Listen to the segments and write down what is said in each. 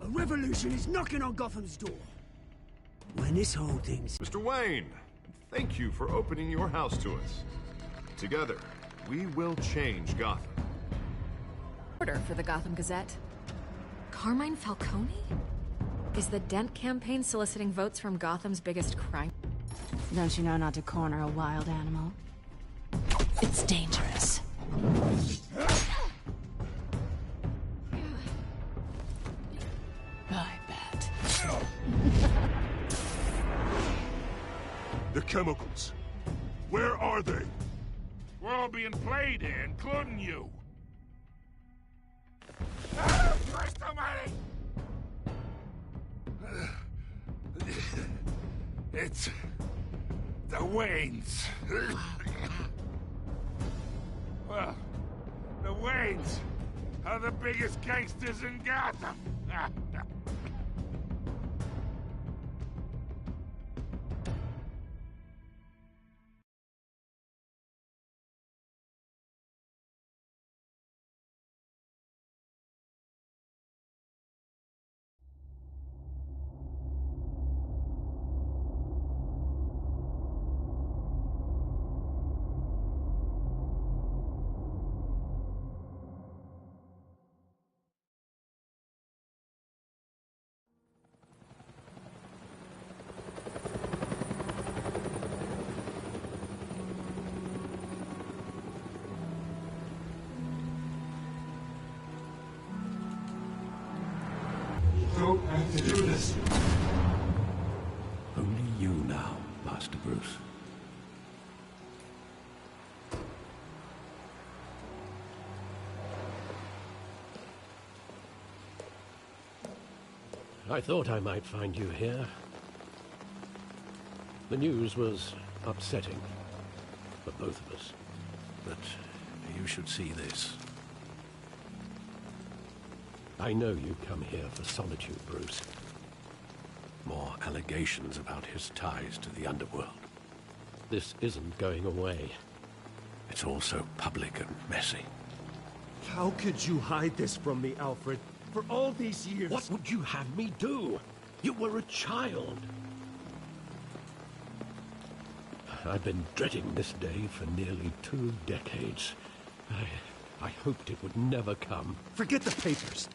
A revolution is knocking on Gotham's door. When this whole thing's... Mr. Wayne, thank you for opening your house to us. Together, we will change Gotham. Order for the Gotham Gazette. Carmine Falcone? Is the Dent campaign soliciting votes from Gotham's biggest crime? Don't you know not to corner a wild animal? It's dangerous. I bet. The chemicals. Where are they? We're all being played here, including you. Christ almighty! It's... the Waynes. Well, the Waynes are the biggest gangsters in Gotham. Don't have to do this. Only you now, Master Bruce. I thought I might find you here. The news was upsetting for both of us. But you should see this. I know you come here for solitude, Bruce. More allegations about his ties to the underworld. This isn't going away. It's all so public and messy. How could you hide this from me, Alfred? For all these years... What would you have me do? You were a child. I've been dreading this day for nearly 2 decades. I hoped it would never come. Forget the papers.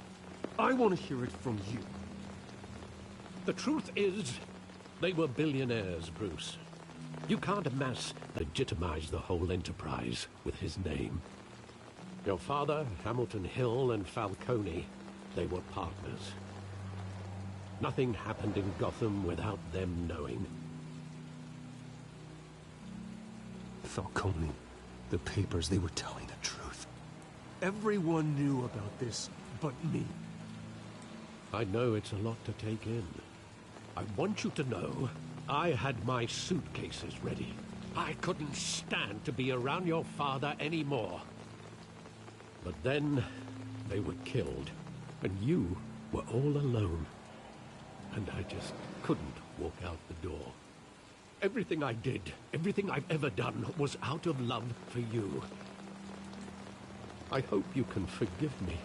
I want to hear it from you. The truth is, they were billionaires, Bruce. You can't legitimize the whole enterprise with his name. Your father, Hamilton Hill, and Falcone, they were partners. Nothing happened in Gotham without them knowing. Falcone, the papers, they were telling the truth. Everyone knew about this but me. I know it's a lot to take in. I want you to know, I had my suitcases ready. I couldn't stand to be around your father anymore. But then, they were killed, and you were all alone. And I just couldn't walk out the door. Everything I did, everything I've ever done, was out of love for you. I hope you can forgive me.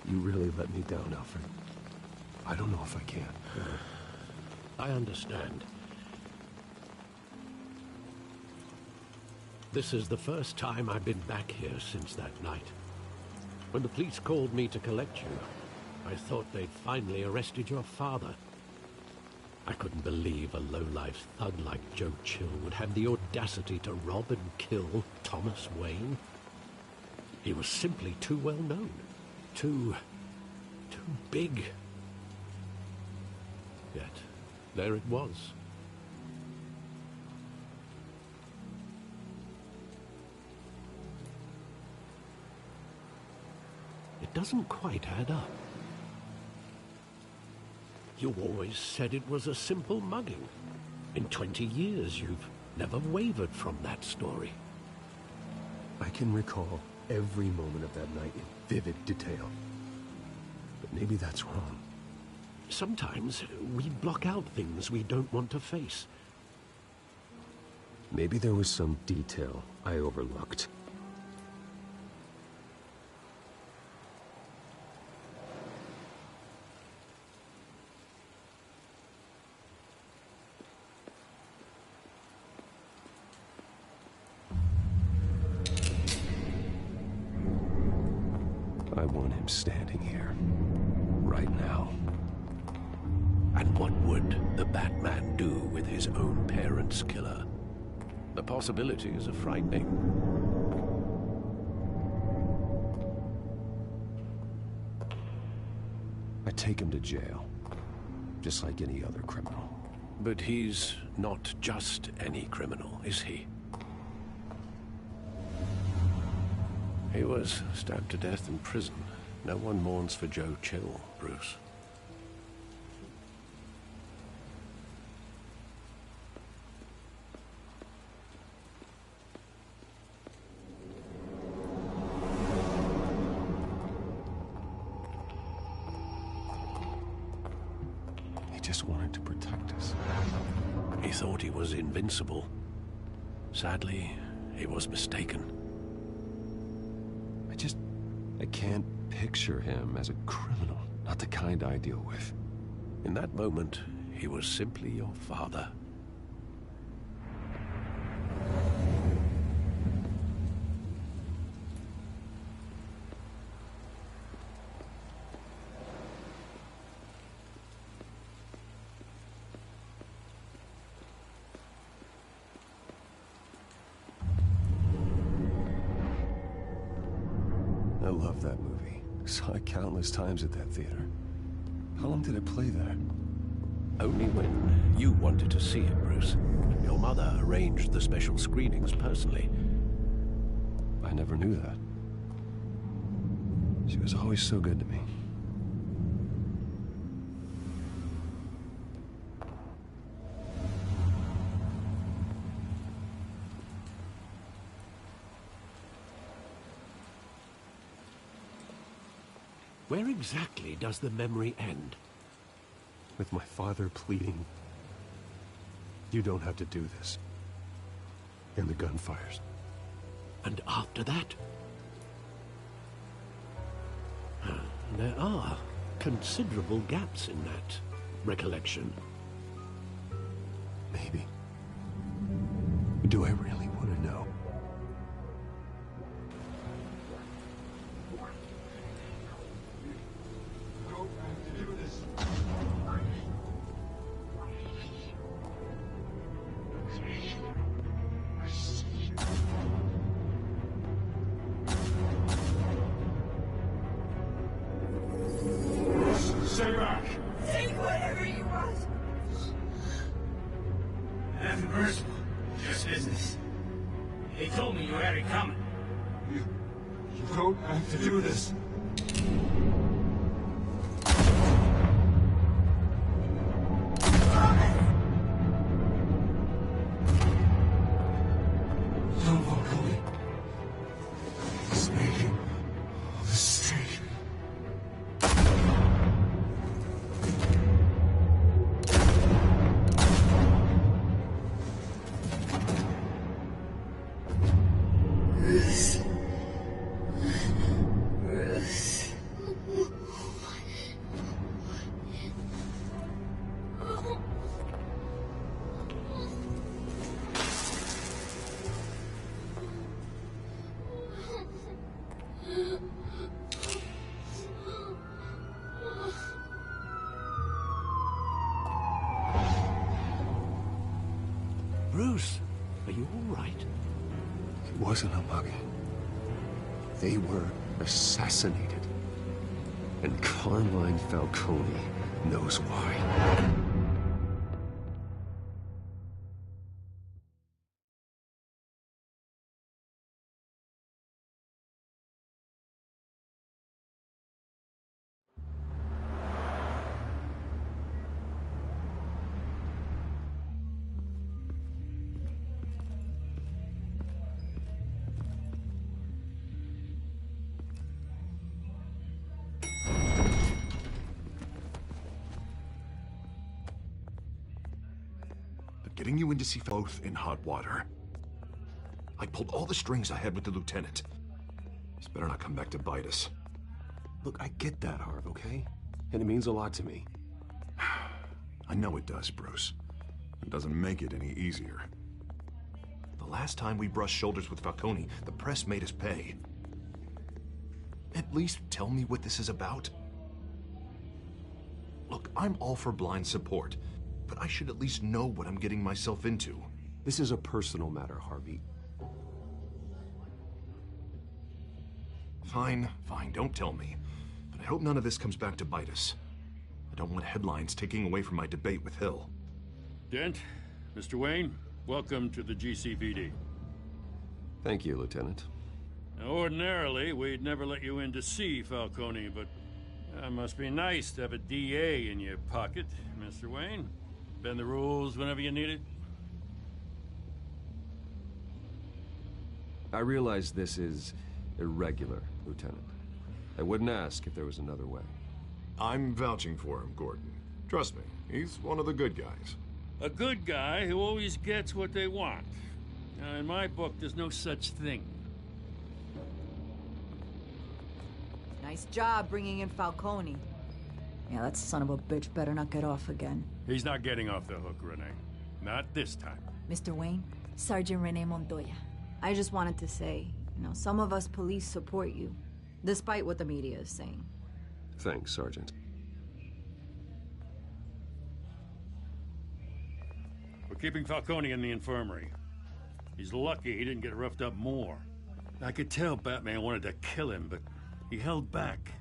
You really let me down, Alfred. I don't know if I can. I understand. This is the first time I've been back here since that night. When the police called me to collect you, I thought they'd finally arrested your father. I couldn't believe a low-life thug like Joe Chill would have the audacity to rob and kill Thomas Wayne. He was simply too well known. Too big. Yet, there it was. It doesn't quite add up. You always said it was a simple mugging. In 20 years, you've never wavered from that story. I can recall every moment of that night in vivid detail. But maybe that's wrong. Sometimes we block out things we don't want to face. Maybe there was some detail I overlooked. want him standing here. Right now. And what would the Batman do with his own parents' killer? The possibilities are frightening. I take him to jail. Just like any other criminal. But he's not just any criminal, is he? He was stabbed to death in prison. No one mourns for Joe Chill, Bruce. He just wanted to protect us. He thought he was invincible. Sadly, he was mistaken. I can't picture him as a criminal. Not the kind I deal with. In that moment, he was simply your father. I love that movie. Saw it countless times at that theater. How long did it play there? Only when you wanted to see it, Bruce. Your mother arranged the special screenings personally. I never knew that. She was always so good to me. Where exactly does the memory end? With my father pleading, "You don't have to do this." And the gunfires. And after that? There are considerable gaps in that recollection. Maybe. Do I really want to know? Stay back! Take whatever you want. Nothing personal, just business. They told me you had it coming. You don't have to do this. Don't walk away. He's making a mistake. Bruce, are you all right? It wasn't a mug. They were assassinated. And Carmine Falcone knows why. Getting you in to see both in hot water. I pulled all the strings I had with the lieutenant. He's better not come back to bite us. Look, I get that, Harv, okay? And it means a lot to me. I know it does, Bruce. It doesn't make it any easier. The last time we brushed shoulders with Falcone, the press made us pay. at least tell me what this is about? Look, I'm all for blind support, but I should at least know what I'm getting myself into. This is a personal matter, Harvey. Fine, don't tell me. But I hope none of this comes back to bite us. I don't want headlines taking away from my debate with Hill. Dent, Mr. Wayne, welcome to the GCPD. Thank you, Lieutenant. Now, ordinarily, we'd never let you in to see Falcone, but it must be nice to have a DA in your pocket, Mr. Wayne. Bend the rules whenever you need it. I realize this is irregular, Lieutenant. I wouldn't ask if there was another way. I'm vouching for him, Gordon. Trust me, he's one of the good guys. A good guy who always gets what they want. Now, in my book, there's no such thing. Nice job bringing in Falcone. Yeah, that son of a bitch better not get off again. He's not getting off the hook, Renee. Not this time. Mr. Wayne, Sergeant Renee Montoya. I just wanted to say, some of us police support you, despite what the media is saying. Thanks, Sergeant. We're keeping Falcone in the infirmary. He's lucky he didn't get roughed up more. I could tell Batman wanted to kill him, but he held back.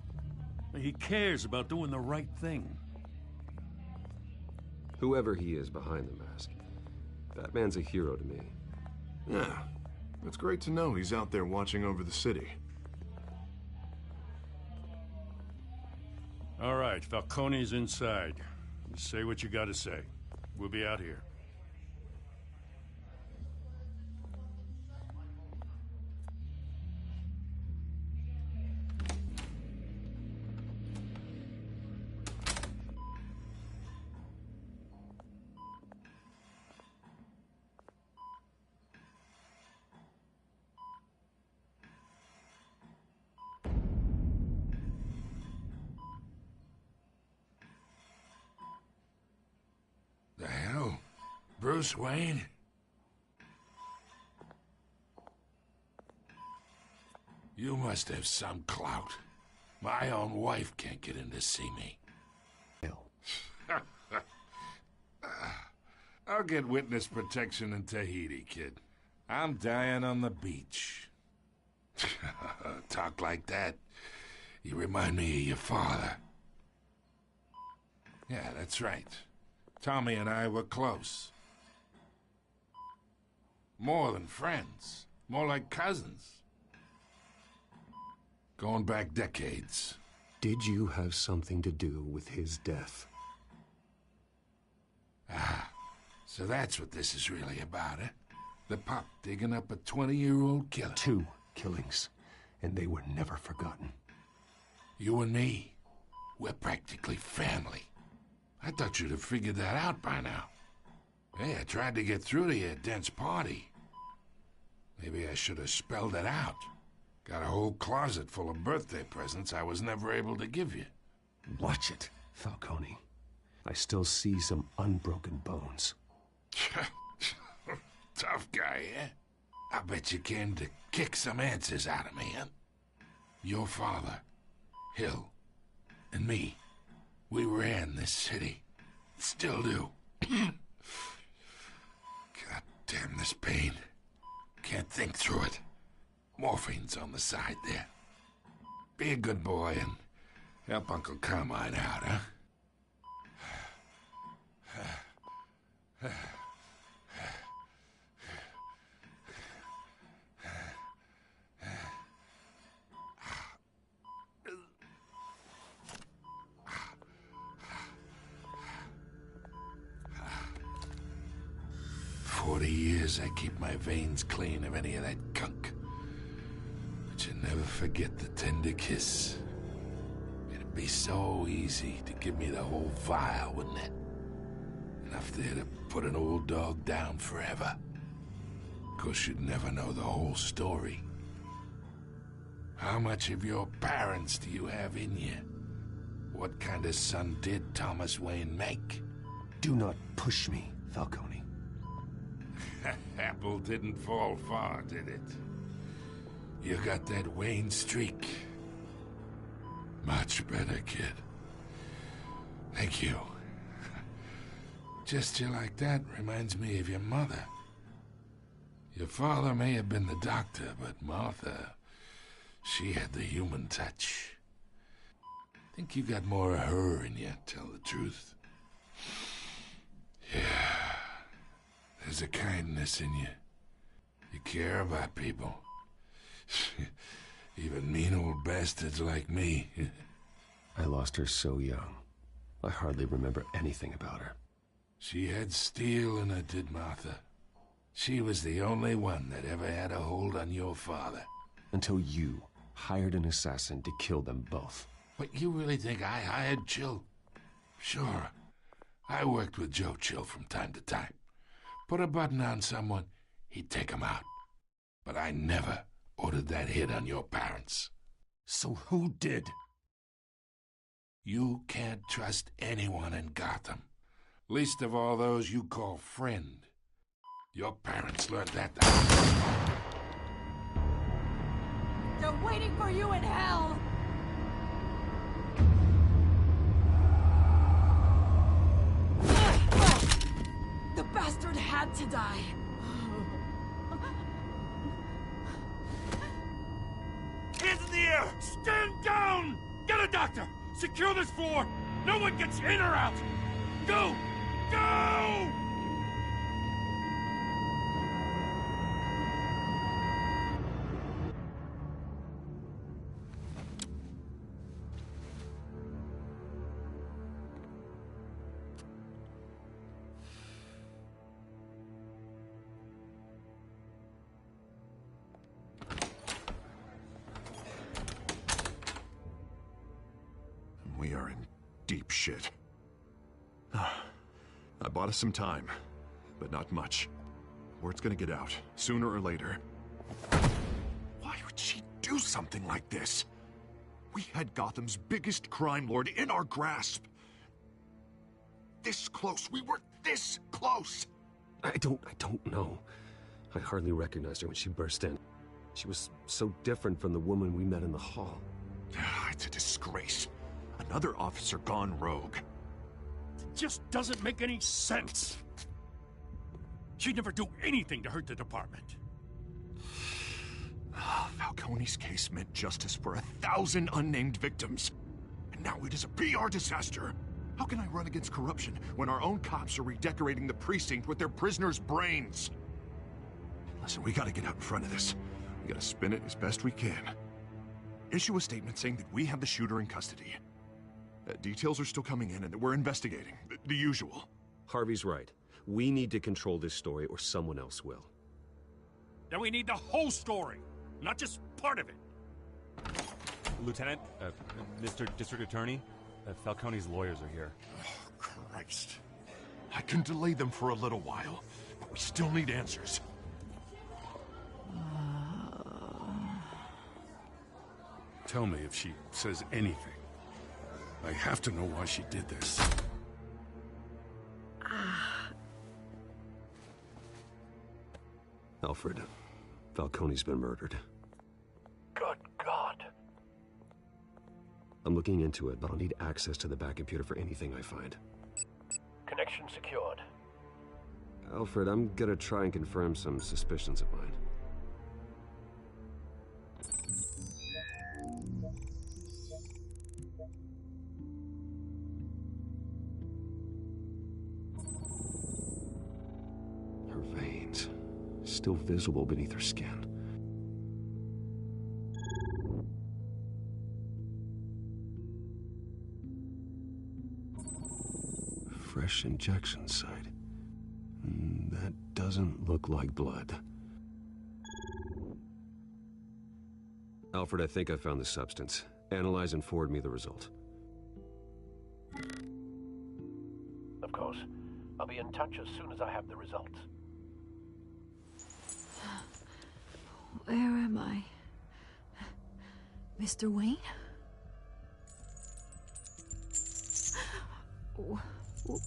He cares about doing the right thing. Whoever he is behind the mask, Batman's a hero to me. Yeah, it's great to know he's out there watching over the city. All right, Falcone's inside. You say what you gotta say. We'll be out here. The hell? Bruce Wayne? You must have some clout. My own wife can't get in to see me. I'll get witness protection in Tahiti, kid. I'm dying on the beach. Talk like that. You remind me of your father. Yeah, that's right. Tommy and I were close. More than friends. More like cousins. Going back decades. Did you have something to do with his death? Ah, so that's what this is really about, eh? The pup digging up a 20-year-old killer. 2 killings, and they were never forgotten. You and me, we're practically family. I thought you'd have figured that out by now. Hey, I tried to get through to you at Dent's party. Maybe I should have spelled it out. Got a whole closet full of birthday presents I was never able to give you. Watch it, Falcone. I still see some unbroken bones. Tough guy, eh? I bet you came to kick some answers out of me, huh? Your father, Hill, and me, we ran this city. Still do. God damn this pain. Can't think through it. Morphine's on the side there. Be a good boy and help Uncle Carmine out, huh? 40 years I keep my veins clean of any of that gunk. But you never forget the tender kiss. It'd be so easy to give me the whole vial, wouldn't it? Enough there to put an old dog down forever. 'Cause you'd never know the whole story. How much of your parents do you have in you? What kind of son did Thomas Wayne make? Do not push me, Falcone. Apple didn't fall far, did it? You got that Wayne streak. Much better, kid. Thank you. Gesture like that reminds me of your mother. Your father may have been the doctor, but Martha, she had the human touch. I think you got more of her in you, tell the truth. Yeah. There's a kindness in you. You care about people. Even mean old bastards like me. I lost her so young. I hardly remember anything about her. She had steel in her, did Martha. She was the only one that ever had a hold on your father. Until you hired an assassin to kill them both. What, you really think I hired Chill? Sure. I worked with Joe Chill from time to time. Put a button on someone, he'd take him out. But I never ordered that hit on your parents. So who did? You can't trust anyone in Gotham. Least of all those you call friend. Your parents learned that. They're waiting for you in hell! The bastard had to die. Hands in the air! Stand down! Get a doctor! Secure this floor! No one gets in or out! Go! Go! We are in deep shit. I bought us some time, but not much. Word's gonna get out, sooner or later. Why would she do something like this? We had Gotham's biggest crime lord in our grasp. This close, we were this close! I don't know. I hardly recognized her when she burst in. She was so different from the woman we met in the hall. It's a disgrace. Another officer gone rogue. It just doesn't make any sense. She'd never do anything to hurt the department. Falcone's case meant justice for 1,000 unnamed victims. And now it is a PR disaster. How can I run against corruption when our own cops are redecorating the precinct with their prisoners' brains? Listen, we gotta get out in front of this. We gotta spin it as best we can. Issue a statement saying that we have the shooter in custody. Details are still coming in and that we're investigating. The usual. Harvey's right. We need to control this story or someone else will. Then we need the whole story, not just part of it. Lieutenant, Mr. District Attorney, Falcone's lawyers are here. Oh, Christ. I can delay them for a little while, but we still need answers. Tell me if she says anything. I have to know why she did this. Alfred, Falcone's been murdered. Good God. I'm looking into it, but I'll need access to the back computer for anything I find. Connection secured. Alfred, I'm gonna try and confirm some suspicions of mine. Her veins, still visible beneath her skin. Fresh injection site. That doesn't look like blood. Alfred, I think I found the substance. Analyze and forward me the result. Of course. I'll be in touch as soon as I have the results. Where am I? Mr. Wayne?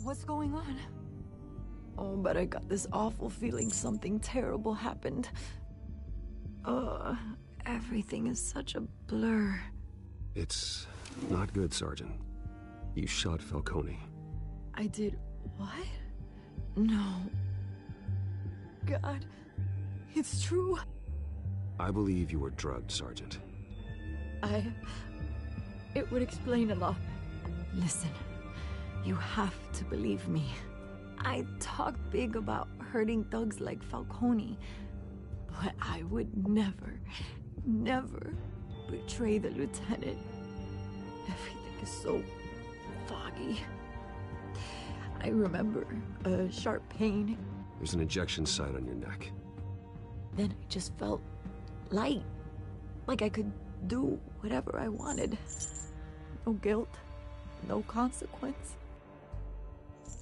What's going on? Oh, but I got this awful feeling something terrible happened. Everything is such a blur. It's Not good, Sergeant. You shot Falcone. I did what? No. God, it's true. I believe you were drugged, Sergeant. It would explain a lot. Listen, you have to believe me. I talk big about hurting thugs like Falcone, but I would never, never betray the lieutenant. Everything is so foggy. I remember a sharp pain. There's an injection site on your neck. Then I just felt light, like I could do whatever I wanted. No guilt, no consequence.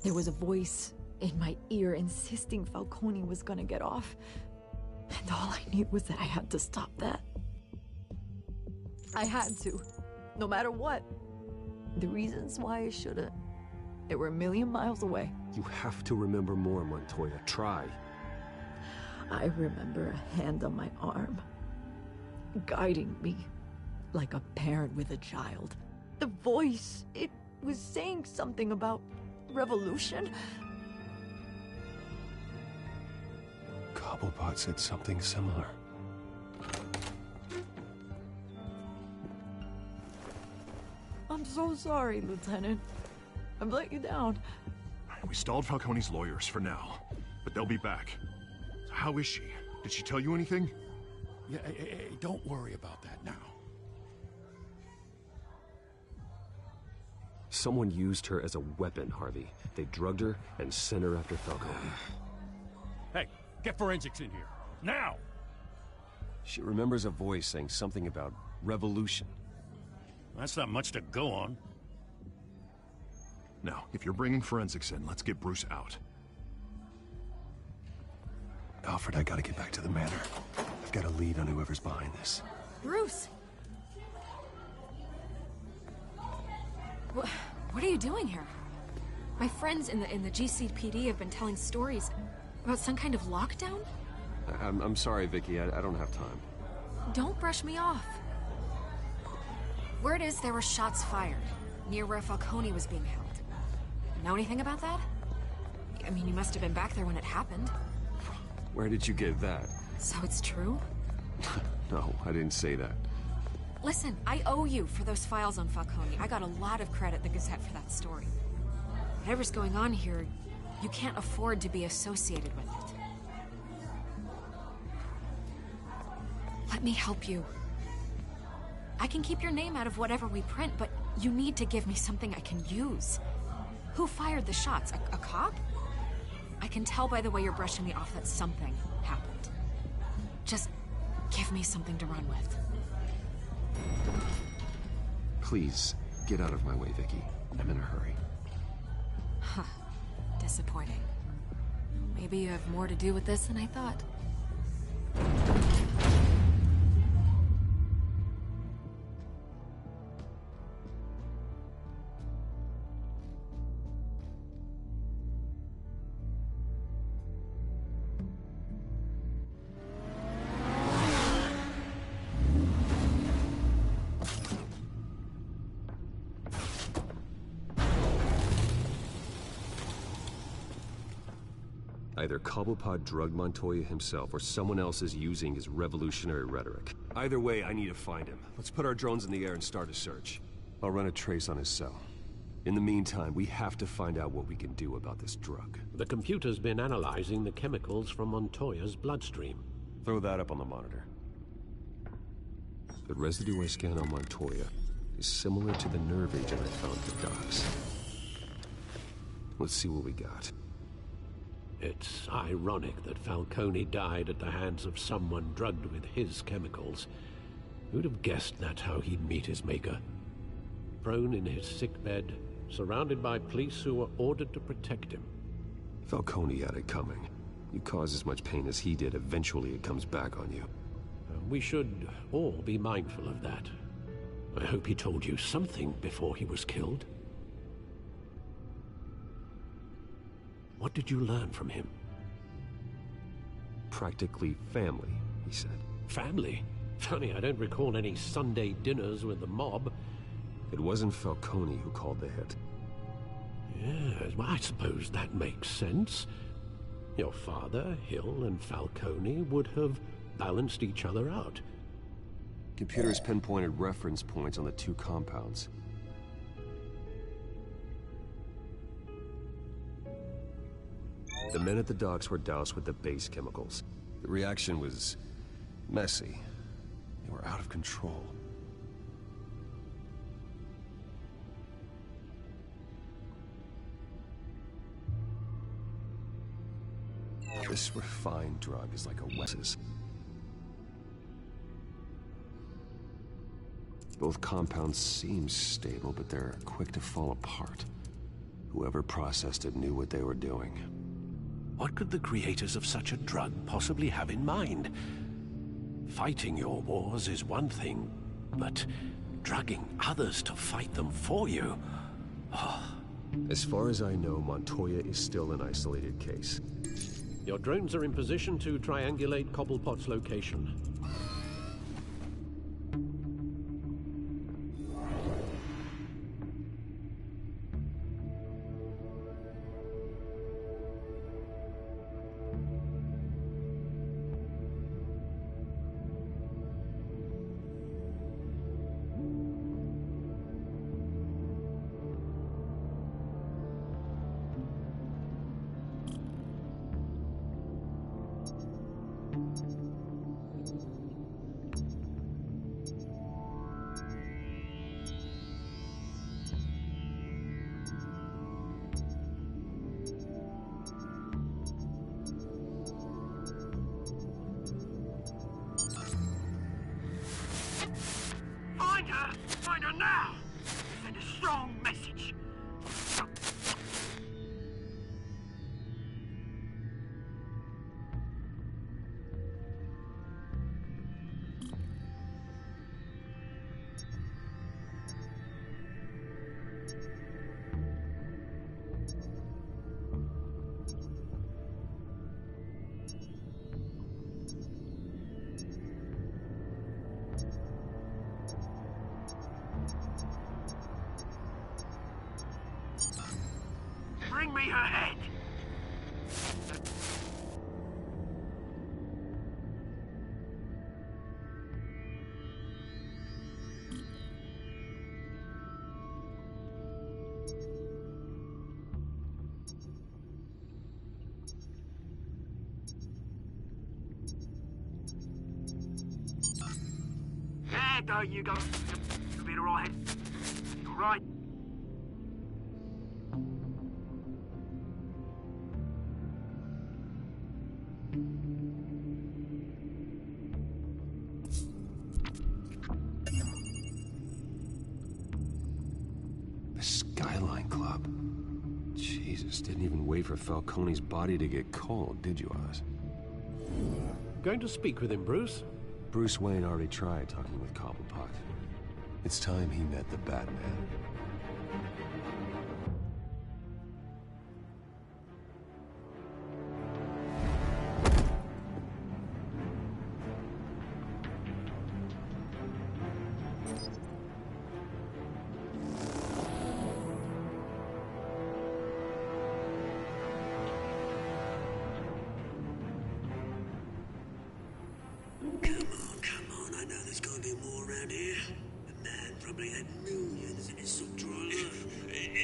There was a voice in my ear insisting Falcone was gonna get off. And all I knew was that I had to stop that. I had to, no matter what. The reasons why I shouldn't, they were a million miles away. You have to remember more, Montoya. Try. I remember a hand on my arm, guiding me like a parent with a child. The voice, it was saying something about revolution. Cobblepot said something similar. I'm so sorry, Lieutenant. I've let you down. We stalled Falcone's lawyers for now, but they'll be back. So how is she? Did she tell you anything? Yeah, hey, don't worry about that now. Someone used her as a weapon, Harvey. They drugged her and sent her after Falcone. Hey, get forensics in here. Now! She remembers a voice saying something about revolution. That's not much to go on. Now, if you're bringing forensics in, let's get Bruce out. Alfred, I gotta get back to the manor. I've got a lead on whoever's behind this. Bruce! What are you doing here? My friends in the GCPD have been telling stories about some kind of lockdown? I'm sorry, Vicky. I don't have time. Don't brush me off. Word is there were shots fired near where Falcone was being held. Know anything about that? I mean, you must have been back there when it happened. Where did you get that? So it's true? No, I didn't say that. Listen, I owe you for those files on Falcone. I got a lot of credit at the Gazette for that story. Whatever's going on here, you can't afford to be associated with it. Let me help you. I can keep your name out of whatever we print, but you need to give me something I can use. Who fired the shots? A cop? I can tell by the way you're brushing me off that something happened. Just give me something to run with. Please, get out of my way, Vicky. I'm in a hurry. Huh. Disappointing. Maybe you have more to do with this than I thought. Either Cobblepot drugged Montoya himself, or someone else is using his revolutionary rhetoric. Either way, I need to find him. Let's put our drones in the air and start a search. I'll run a trace on his cell. In the meantime, we have to find out what we can do about this drug. The computer's been analyzing the chemicals from Montoya's bloodstream. Throw that up on the monitor. The residue I scanned on Montoya is similar to the nerve agent I found at the docks. Let's see what we got. It's ironic that Falcone died at the hands of someone drugged with his chemicals. Who'd have guessed that's how he'd meet his maker? Prone in his sickbed, surrounded by police who were ordered to protect him. Falcone had it coming. You cause as much pain as he did, eventually it comes back on you. We should all be mindful of that. I hope he told you something before he was killed. What did you learn from him? Practically family, he said. Family? Funny, I don't recall any Sunday dinners with the mob. It wasn't Falcone who called the hit. Yes, well, I suppose that makes sense. Your father, Hill, and Falcone would have balanced each other out. Computers pinpointed reference points on the two compounds. The men at the docks were doused with the base chemicals. The reaction was messy. They were out of control. This refined drug is like a Wes's. Both compounds seem stable, but they're quick to fall apart. Whoever processed it knew what they were doing. What could the creators of such a drug possibly have in mind? Fighting your wars is one thing, but drugging others to fight them for you? Oh. As far as I know, Montoya is still an isolated case. Your drones are in position to triangulate Cobblepot's location. Find her now! Send a strong message. Bring me her head! There you go. You'll be alright. You're right. The Skyline Club. Jesus, didn't even wait for Falcone's body to get cold, did you, Oz? Going to speak with him, Bruce? Bruce Wayne already tried talking with Cobblepot. It's time he met the Batman.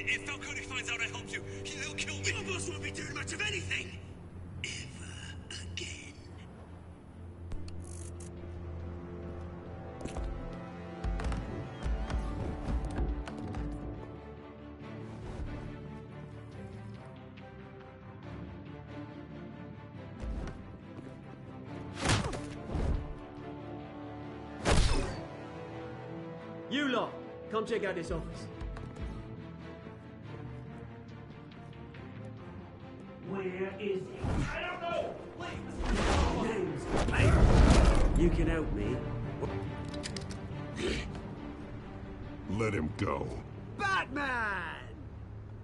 If Falcone finds out I helped you, he'll kill me. Your boss won't be doing much of anything. Ever again. You lot, come check out this office. Where is he? I don't know! Names, you can help me. Let him go. Batman!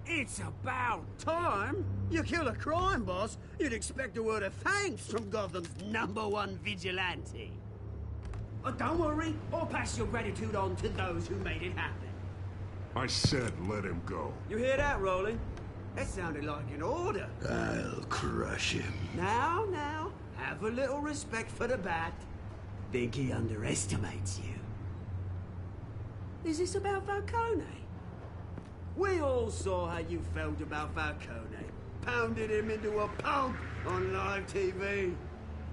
It's about time. You kill a crime boss, you'd expect a word of thanks from Gotham's #1 vigilante. Don't worry, I'll pass your gratitude on to those who made it happen. I said let him go. You hear that, Roland? That sounded like an order. I'll crush him. Now, have a little respect for the bat. Think he underestimates you. Is this about Falcone? We all saw how you felt about Falcone. Pounded him into a pulp on live TV.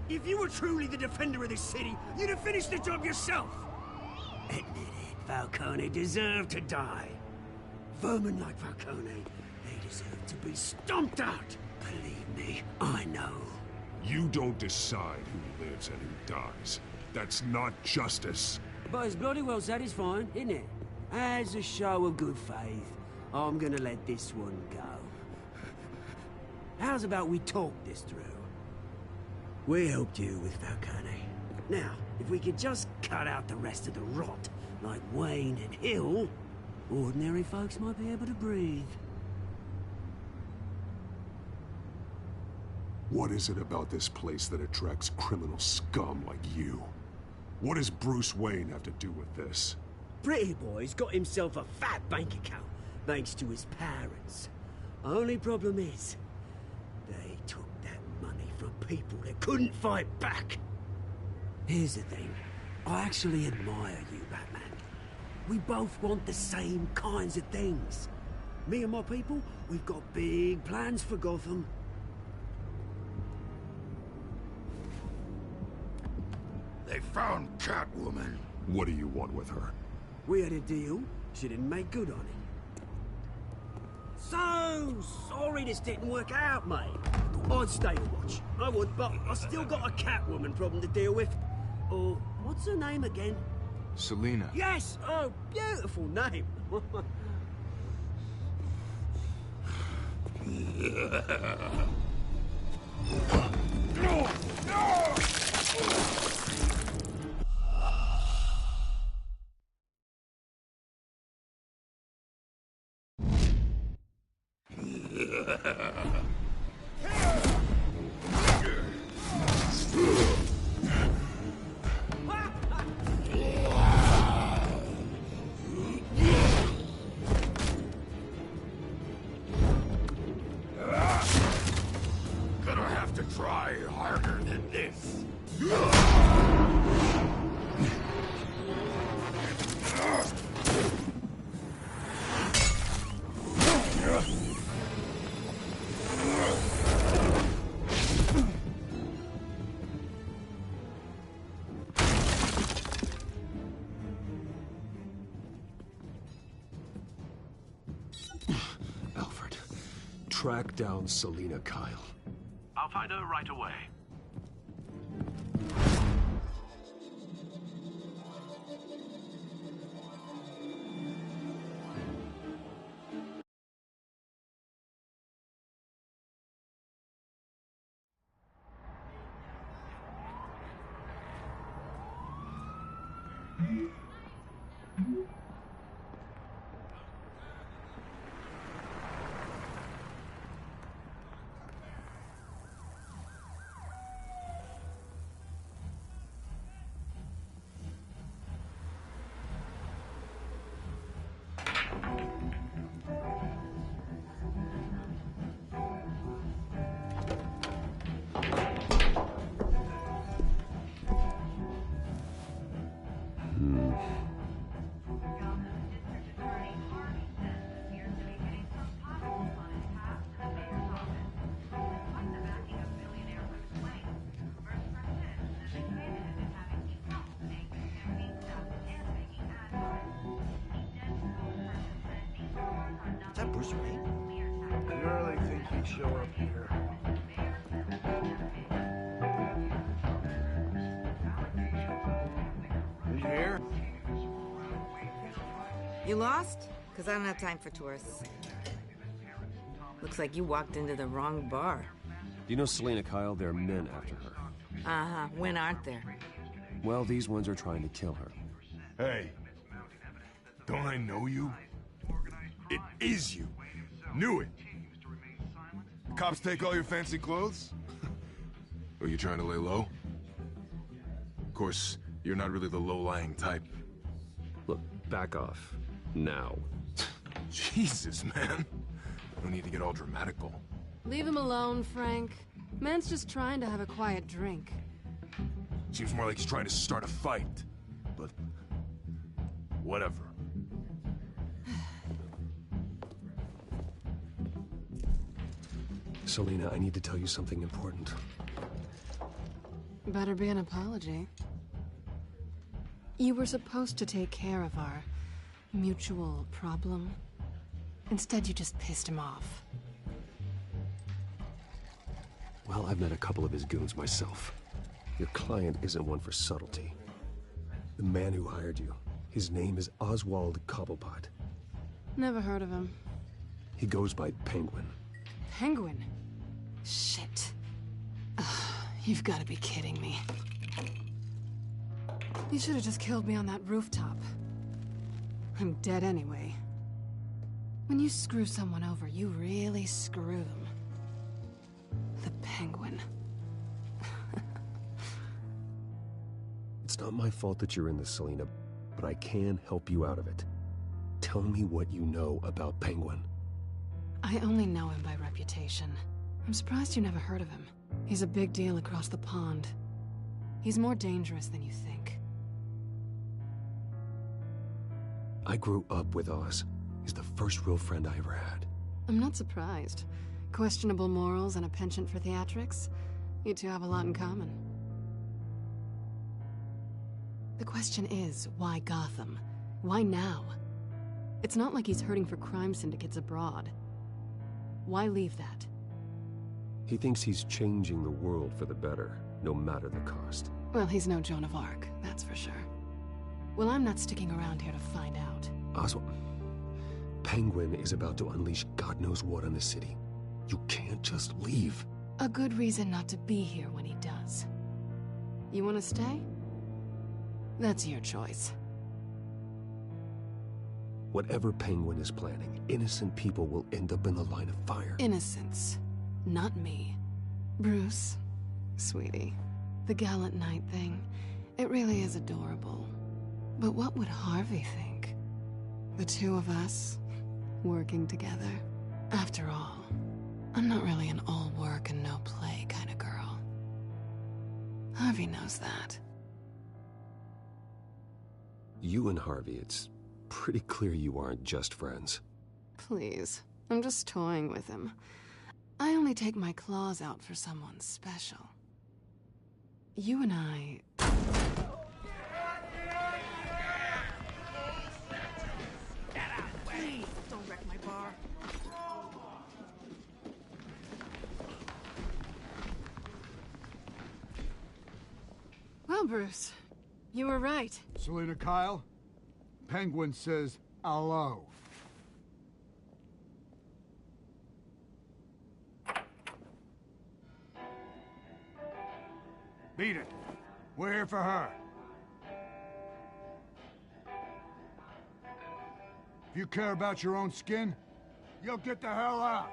If you were truly the defender of this city, you'd have finished the job yourself. Admit it, Falcone deserved to die. Vermin like Falcone, they deserve to be stomped out. Believe me, I know. You don't decide who lives and who dies. That's not justice. But it's bloody well satisfying, isn't it? As a show of good faith, I'm gonna let this one go. How's about we talk this through? We helped you with Falcone. Now, if we could just cut out the rest of the rot, like Wayne and Hill, ordinary folks might be able to breathe. What is it about this place that attracts criminal scum like you? What does Bruce Wayne have to do with this? Pretty boy's got himself a fat bank account, thanks to his parents. Only problem is, they took that money from people that couldn't fight back. Here's the thing. I actually admire you, Batman. We both want the same kinds of things. Me and my people, we've got big plans for Gotham. They found Catwoman. What do you want with her? We had a deal. She didn't make good on it. So sorry this didn't work out, mate. I'd stay to watch. I would, but I still got a Catwoman problem to deal with. Oh, what's her name again? Selina. Yes! Oh, beautiful name. Gonna have to try harder than this. Alfred, track down Selina Kyle. I'll find her right away. Is that Bruce Wayne? I really think he'd show up here. You here? You lost? Because I don't have time for tourists. Looks like you walked into the wrong bar. Do you know Selina Kyle? There are men after her. Uh-huh. When aren't there? Well, these ones are trying to kill her. Hey, don't I know you? It is you. Knew it. Cops take all your fancy clothes? Are you trying to lay low? Of course, you're not really the low-lying type. Look, back off. Now. Jesus, man. No need to get all dramatical. Leave him alone, Frank. Man's just trying to have a quiet drink. Seems more like he's trying to start a fight. But... whatever. Selina, I need to tell you something important. Better be an apology. You were supposed to take care of our mutual problem. Instead, you just pissed him off. Well, I've met a couple of his goons myself. Your client isn't one for subtlety. The man who hired you, his name is Oswald Cobblepot. Never heard of him. He goes by Penguin. Penguin? Shit. Ugh, you've got to be kidding me. You should have just killed me on that rooftop. I'm dead anyway. When you screw someone over, you really screw them. The Penguin. It's not my fault that you're in this, Selina, but I can help you out of it. Tell me what you know about Penguin. I only know him by reputation. I'm surprised you never heard of him. He's a big deal across the pond. He's more dangerous than you think. I grew up with Oz. He's the first real friend I ever had. I'm not surprised. Questionable morals and a penchant for theatrics. You two have a lot in common. The question is, why Gotham? Why now? It's not like he's hurting for crime syndicates abroad. Why leave that? He thinks he's changing the world for the better, no matter the cost. Well, he's no Joan of Arc, that's for sure. Well, I'm not sticking around here to find out. Oswald, Penguin is about to unleash God knows what on the city. You can't just leave. A good reason not to be here when he does. You want to stay? That's your choice. Whatever Penguin is planning, innocent people will end up in the line of fire. Innocence. Not me. Bruce, sweetie, the gallant knight thing, it really is adorable. But what would Harvey think? The two of us, working together. After all, I'm not really an all work and no play kind of girl. Harvey knows that. You and Harvey, it's pretty clear you aren't just friends. Please, I'm just toying with him. I only take my claws out for someone special. You and I... Please, don't wreck my bar. Well, Bruce, you were right. Selina Kyle, Penguin says hello. Beat it. We're here for her. If you care about your own skin, you'll get the hell out.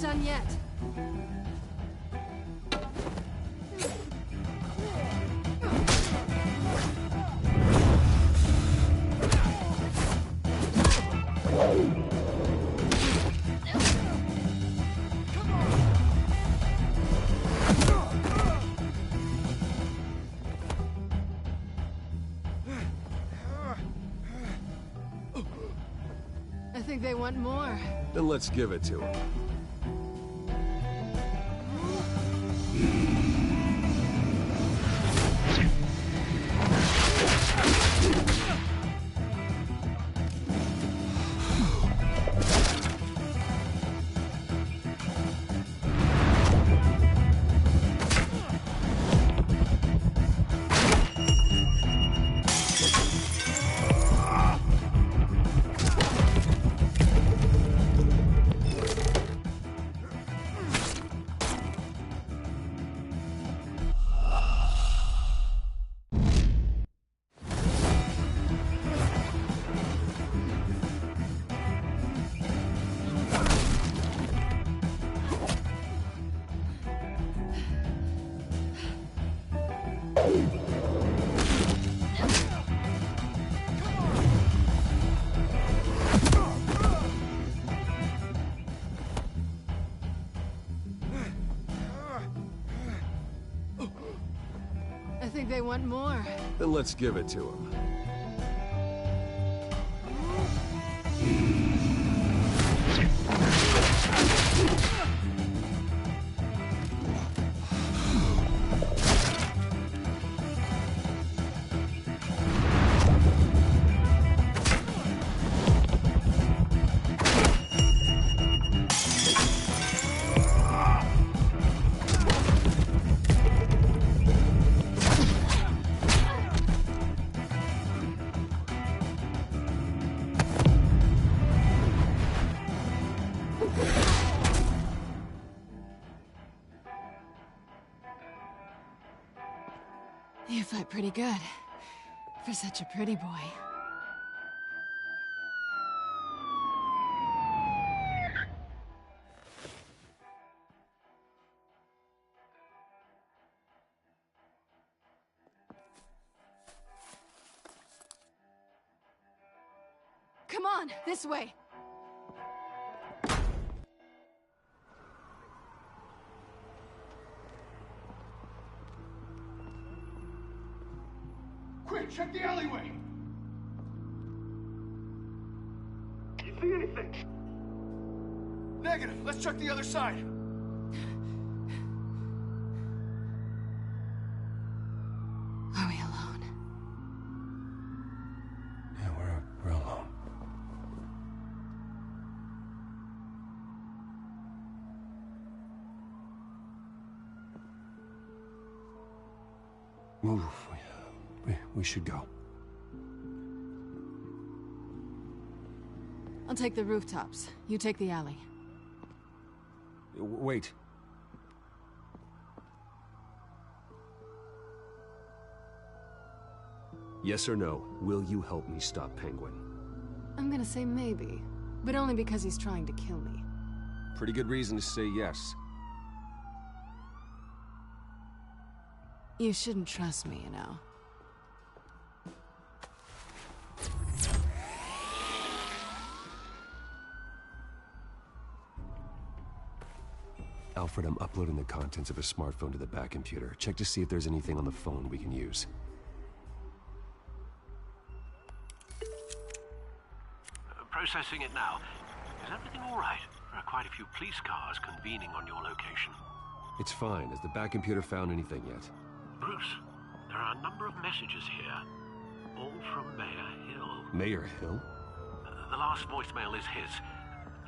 done yet. I think they want more. Then let's give it to them. I think they want more. Then let's give it to them. You fight pretty good. For such a pretty boy. Come on, this way. Quick, check the alleyway! You see anything? Negative. Let's check the other side. Are we alone? Yeah, we're alone. Move. We should go. I'll take the rooftops. You take the alley. Wait. Yes or no, will you help me stop Penguin? I'm gonna say maybe, but only because he's trying to kill me. Pretty good reason to say yes. You shouldn't trust me, you know. Alfred, I'm uploading the contents of a smartphone to the back computer. Check to see if there's anything on the phone we can use. Processing it now. Is everything all right? There are quite a few police cars convening on your location. It's fine. Has the back computer found anything yet? Bruce, there are a number of messages here. All from Mayor Hill. Mayor Hill? The last voicemail is his.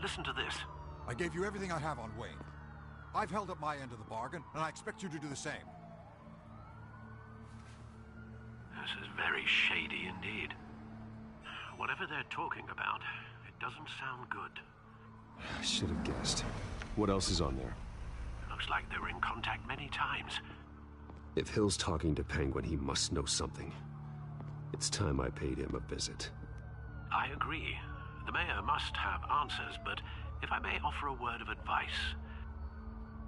Listen to this. I gave you everything I have on Wayne. I've held up my end of the bargain, and I expect you to do the same. This is very shady indeed. Whatever they're talking about, it doesn't sound good. I should have guessed. What else is on there? Looks like they were in contact many times. If Hill's talking to Penguin, he must know something. It's time I paid him a visit. I agree. The mayor must have answers, but if I may offer a word of advice,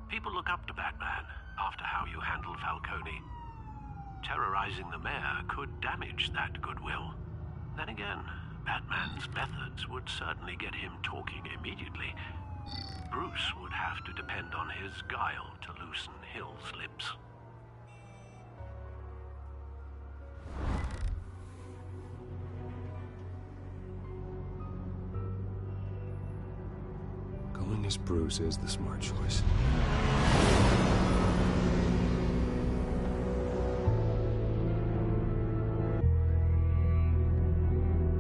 People look up to Batman after how you handled Falcone. Terrorizing the mayor could damage that goodwill. Then again, Batman's methods would certainly get him talking immediately. Bruce would have to depend on his guile to loosen Hill's lips. Going as Bruce is the smart choice.